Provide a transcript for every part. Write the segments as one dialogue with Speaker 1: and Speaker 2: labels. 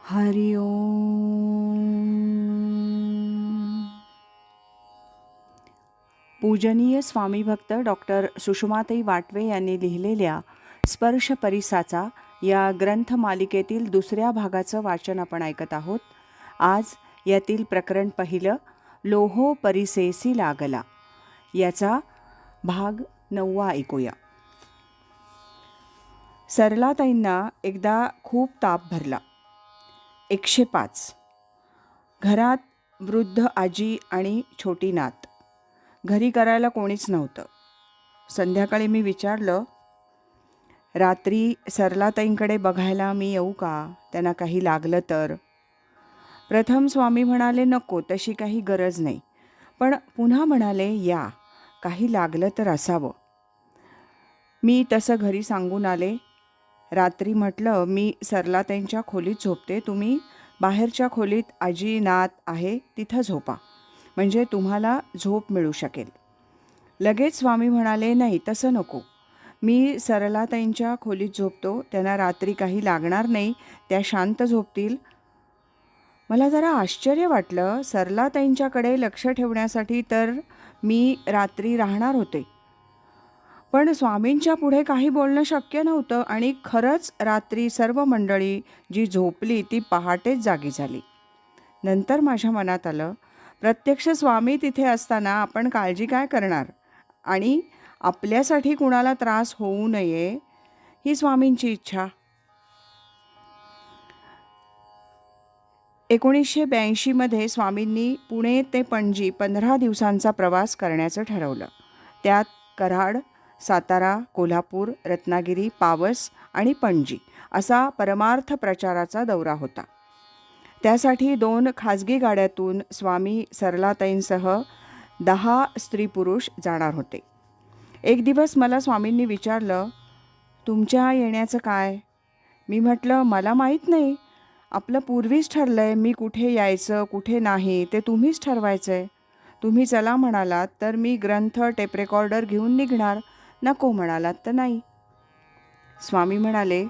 Speaker 1: हरि ओम. पूजनीय स्वामी भक्त डॉक्टर सुषमाताई वाटवे यांनी लिहिलेल्या स्पर्श परिसाचा या ग्रंथमालिकेतील दुसऱ्या भागाचं वाचन आपण ऐकत आहोत. आज यातील प्रकरण पहिलं, लोहो परिसेसी लागला, याचा भाग 9 ऐकूया. सरलाताईंना एकदा खूप ताप भरला. 105. घरात वृद्ध आजी आणि छोटी नात. घरी करायला कोणीच नव्हतं. संध्याकाळी मी विचारलं, रात्री सरलाताईंकडे बघायला मी येऊ का? त्यांना काही लागलं तर? प्रथम स्वामी म्हणाले, नको, तशी काही गरज नाही. पण पुन्हा म्हणाले, या, काही लागलं तर असावं. मी तसं घरी सांगून आले. रात्री म्हटलं, मी सरलाताईंच्या खोलीत झोपते, तुम्ही बाहेरच्या खोलीत आजी नात आहे तिथं झोपा, म्हणजे तुम्हाला झोप मिळू शकेल. लगेच स्वामी म्हणाले, नाही, तसं नको, मी सरलाताईंच्या खोलीत झोपतो, त्यांना रात्री काही लागणार नाही, त्या शांत झोपतील. मला जरा आश्चर्य वाटलं. सरलाताईंच्याकडे लक्ष ठेवण्यासाठी तर मी रात्री राहणार होते, पण स्वामींच्या पुढे काही बोलणं शक्य नव्हतं. आणि खरंच रात्री सर्व मंडळी जी झोपली ती पहाटेच जागी झाली. नंतर माझ्या मनात आलं, प्रत्यक्ष स्वामी तिथे असताना आपण काळजी काय करणार, आणि आपल्यासाठी कुणाला त्रास होऊ नये ही स्वामींची इच्छा. 1982 स्वामींनी पुणे ते पणजी 15 दिवसांचा प्रवास करण्याचं ठरवलं. त्यात कराड, सातारा, कोल्हापूर, रत्नागिरी, पावस आणि पणजी असा परमार्थ प्रचाराचा दौरा होता. त्यासाठी 2 खाजगी गाड्यातून स्वामी सरलाताईंसह 10 स्त्री पुरुष जाणार होते. एक दिवस मला स्वामींनी विचारलं, तुमच्या येण्याचं काय? मी म्हटलं, मला माहीत नाही, आपलं पूर्वीच ठरलं आहे, मी कुठे यायचं कुठे नाही ते तुम्हीच ठरवायचं आहे. तुम्ही चला म्हणालात तर मी ग्रंथ टेप रेकॉर्डर घेऊन निघणार, नको म्हणालात तर नाही. स्वामी म्हणाले,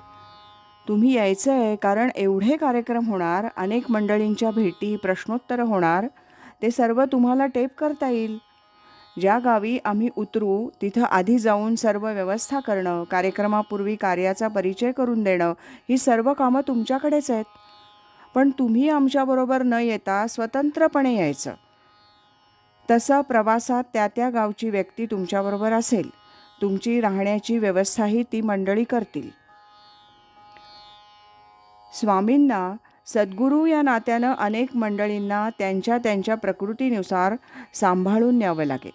Speaker 1: तुम्ही यायचं आहे कारण एवढे कार्यक्रम होणार, अनेक मंडळींच्या भेटी, प्रश्नोत्तरं होणार, ते सर्व तुम्हाला टेप करता येईल. ज्या गावी आम्ही उतरू तिथं आधी जाऊन सर्व व्यवस्था करणं, कार्यक्रमापूर्वी कार्याचा परिचय करून देणं, ही सर्व कामं तुमच्याकडेच आहेत. पण तुम्ही आमच्याबरोबर न येता स्वतंत्रपणे यायचं. तसं प्रवासात त्या त्या गावची व्यक्ती तुमच्याबरोबर असेल, तुमची राहण्याची व्यवस्थाही ती मंडळी करतील. स्वामींना सद्गुरू या नात्यानं अनेक मंडळींना त्यांच्या त्यांच्या प्रकृतीनुसार सांभाळून न्यावं लागेल.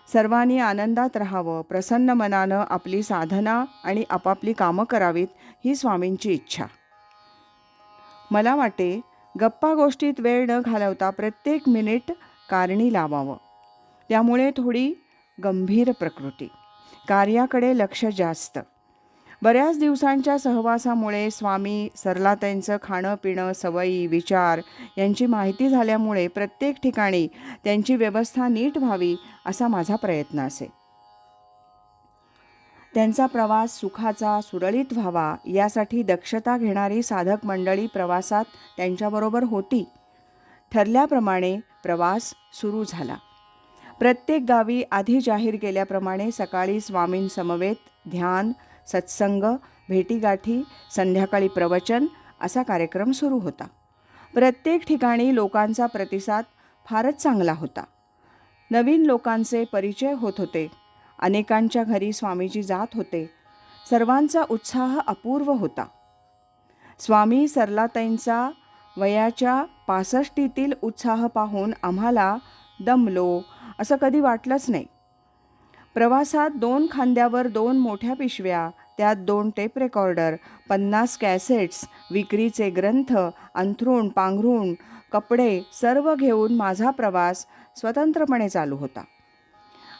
Speaker 1: सर्वांनी आनंदात राहावं, प्रसन्न मनानं आपली साधना आणि आपापली कामं करावीत, ही स्वामींची इच्छा. मला वाटे, गप्पा गोष्टीत वेळ न घालवता प्रत्येक मिनिट कारणी लावावं. त्यामुळे थोडी गंभीर प्रकृती, कार्याकडे लक्ष जास्त. बऱ्याच दिवसांच्या सहवासामुळे स्वामी सरलाताईंचं खाणं पिणं, सवयी, विचार यांची माहिती झाल्यामुळे प्रत्येक ठिकाणी त्यांची व्यवस्था नीट व्हावी असा माझा प्रयत्न असे. त्यांचा प्रवास सुखाचा, सुरळीत व्हावा यासाठी दक्षता घेणारी साधक मंडळी प्रवासात त्यांच्याबरोबर होती. ठरल्याप्रमाणे प्रवास सुरू झाला. प्रत्येक गावी आधी जाहीर केल्याप्रमाणे सकाळी स्वामींसमवेत ध्यान, सत्संग, भेटीगाठी, संध्याकाळी प्रवचन असा कार्यक्रम सुरू होता. प्रत्येक ठिकाणी लोकांचा प्रतिसाद फारच चांगला होता. नवीन लोकांचे परिचय होत होते. अनेकांच्या घरी स्वामीजी जात होते. सर्वांचा उत्साह अपूर्व होता. स्वामी सरलाताईंचा वयाच्या 65तील उत्साह पाहून आम्हाला दमलो असं कधी वाटलंच नाही. प्रवासात 2 खांद्यावर 2 मोठ्या पिशव्या, त्यात 2 टेप रेकॉर्डर, 50 कॅसेट्स, विक्रीचे ग्रंथ, अंथरूण, पांघरूण, कपडे सर्व घेऊन माझा प्रवास स्वतंत्रपणे चालू होता.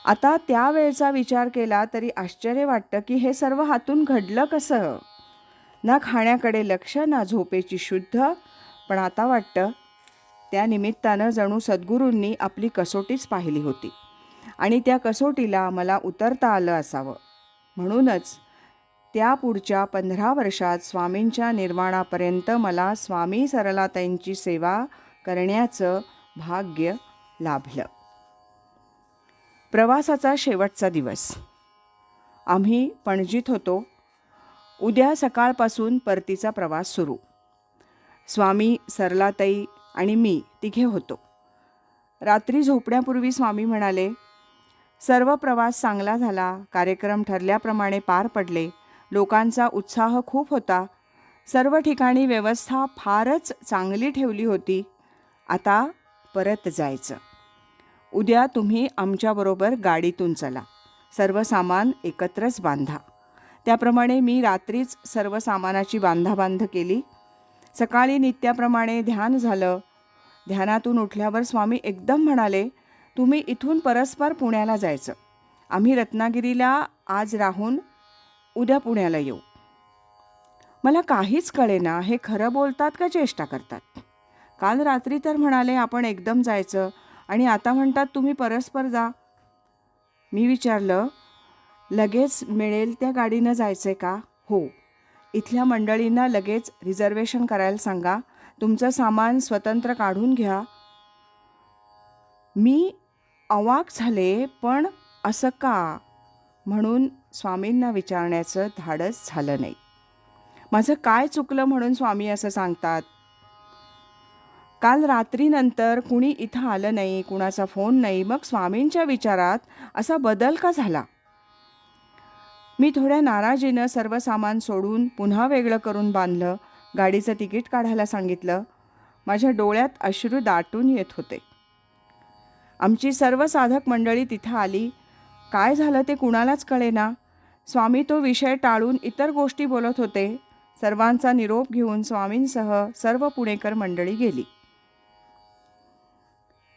Speaker 1: आता त्यावेळचा विचार केला तरी आश्चर्य वाटतं की हे सर्व हातून घडलं कसं? ना खाण्याकडे लक्ष, ना झोपेची शुद्ध. पण आता वाटतं त्या निमित्तानं जणू सद्गुरूंनी आपली कसोटीच पाहिली होती आणि त्या कसोटीला मला उतरता आलं असावं. म्हणूनच त्या पुढच्या 15 वर्षात स्वामींच्या निर्वाणापर्यंत मला स्वामी सरलाताईंची सेवा करण्याचं भाग्य लाभलं. प्रवासाचा शेवटचा दिवस. आम्ही पणजीत होतो. उद्या सकाळपासून परतीचा प्रवास सुरू. स्वामी, सरलाताई आणि मी तिघे होतो. रात्री झोपण्यापूर्वी स्वामी म्हणाले, सर्व प्रवास चांगला झाला. कार्यक्रम ठरल्याप्रमाणे पार पडले. लोकांचा उत्साह खूप होता. सर्व ठिकाणी व्यवस्था फारच चांगली ठेवली होती. आता परत जायचं. उद्या तुम्ही आमच्याबरोबर गाडीतून चला. सर्व सामान एकत्रच बांधा. त्याप्रमाणे मी रात्रीच सर्व सामानाची बांधाबांध केली. सकाळी नित्याप्रमाणे ध्यान झालं. ध्यानातून उठल्यावर स्वामी एकदम म्हणाले, तुम्ही इथून परस्पर पुण्याला जायचं. आम्ही रत्नागिरीला आज राहून उद्या पुण्याला येऊ. मला काहीच कळेना, हे खरं बोलतात का चेष्टा करतात. काल रात्री तर म्हणाले आपण एकदम जायचं आणि आता म्हणतात तुम्ही परस्पर जा. मी विचारलं, लगेच मिळेल त्या गाडीनं जायचं का? हो. इथल्या मंडळींना लगेच रिझर्वेशन करायला सांगा. तुमचं सामान स्वतंत्र काढून घ्या. मी अवाक झाले, पण असं का म्हणून स्वामींना विचारण्याचं धाडस झालं नाही. माझं काय चुकलं म्हणून स्वामी असं सांगतात? काल रात्रीनंतर कुणी इथं आलं नाही, कुणाचा फोन नाही, मग स्वामींच्या विचारात असा बदल का झाला? मी थोड्या नाराजीनं सर्व सामान सोडून पुन्हा वेगळं करून बांधलं. गाडीचं तिकीट काढायला सांगितलं. माझ्या डोळ्यात अश्रू दाटून येत होते. आमची सर्व साधक मंडळी तिथं आली. काय झालं ते कुणालाच कळेना. स्वामी तो विषय टाळून इतर गोष्टी बोलत होते. सर्वांचा निरोप घेऊन स्वामींसह सर्व पुणेकर मंडळी गेली.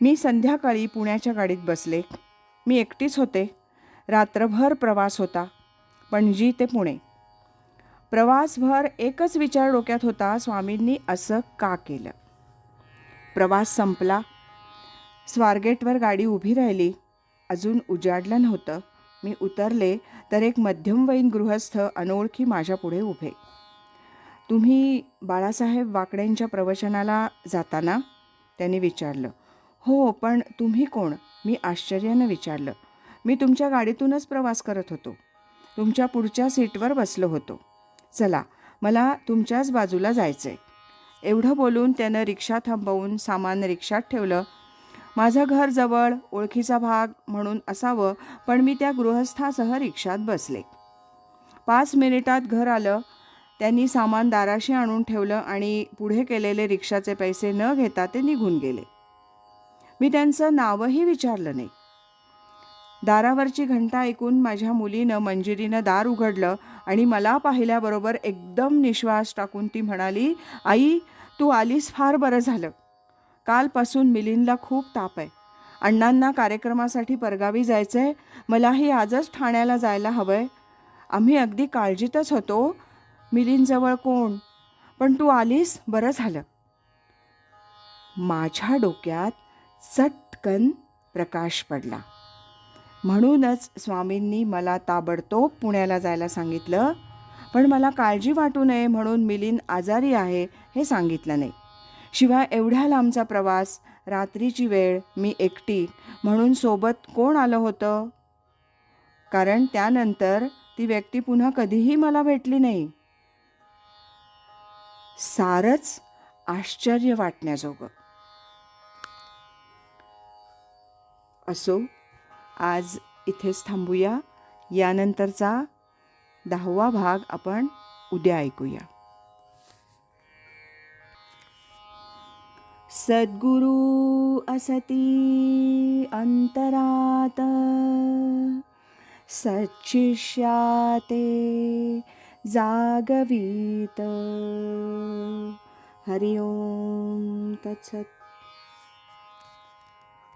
Speaker 1: मी संध्याकाळी पुण्याच्या गाडीत बसले. मी एकटीच होते. रात्रभर प्रवास होता, पणजी ते पुणे. प्रवासभर एकच विचार डोक्यात होता, स्वामींनी असं का केलं? प्रवास संपला. स्वारगेटवर गाडी उभी राहिली. अजून उजाडलं नव्हतं. मी उतरले तर एक मध्यमवयीन गृहस्थ अनोळखी माझ्या पुढे उभे. तुम्ही बाळासाहेब वाकडेंच्या प्रवचनाला जाता ना? त्यांनी विचारलं. हो, पण तुम्ही कोण? मी आश्चर्यानं विचारलं. मी तुमच्या गाडीतूनच प्रवास करत होतो. तुमच्या पुढच्या सीटवर बसलो होतो. चला, मला तुमच्याच बाजूला जायचं आहे. एवढं बोलून त्यानं रिक्षा थांबवून सामान रिक्षात ठेवलं. माझं घर जवळ, ओळखीचा भाग म्हणून असावं, पण मी त्या गृहस्थासह रिक्षात बसले. 5 मिनिटात घर आलं. त्यांनी सामान दाराशी आणून ठेवलं आणि पुढे केलेले रिक्षाचे पैसे न घेता ते निघून गेले. मी त्यांचं नावही विचारलं नाही. दारावरची घंटा ऐकून माझ्या मुलीनं मंजिरीनं दार उघडलं आणि मला पाहिल्याबरोबर एकदम निश्वास टाकून ती म्हणाली, आई, तू आलीस, फार बरं झालं. कालपासून मिलिंदला खूप ताप आहे. अण्णांना कार्यक्रमासाठी परगावी जायचं आहे. मलाही आजच ठाण्याला जायला हवं आहे. आम्ही अगदी काळजीतच होतो. मिलिंदजवळ कोण? पण तू आलीस, बरं झालं. माझ्या डोक्यात चटकन प्रकाश पडला. म्हणूनच स्वामींनी मला ताबडतोब पुण्याला जायला सांगितलं. पण मला काळजी वाटू नये म्हणून मिलिंद आजारी आहे हे सांगितलं नाही. शिवाय एवढ्या लांबचा प्रवास, रात्रीची वेळ, मी एकटी, म्हणून सोबत कोण आलं होतं? कारण त्यानंतर ती व्यक्ती पुन्हा कधीही मला भेटली नाही. सारंच आश्चर्य वाटण्याजोगं. असो, आज इथेच थांबूया. यानंतरचा 10वा भाग आपण उद्या ऐकूया. सद्गुरु असती अंतरात, सच्शिष्या ते जागवीत. हरि ओम तत्सत.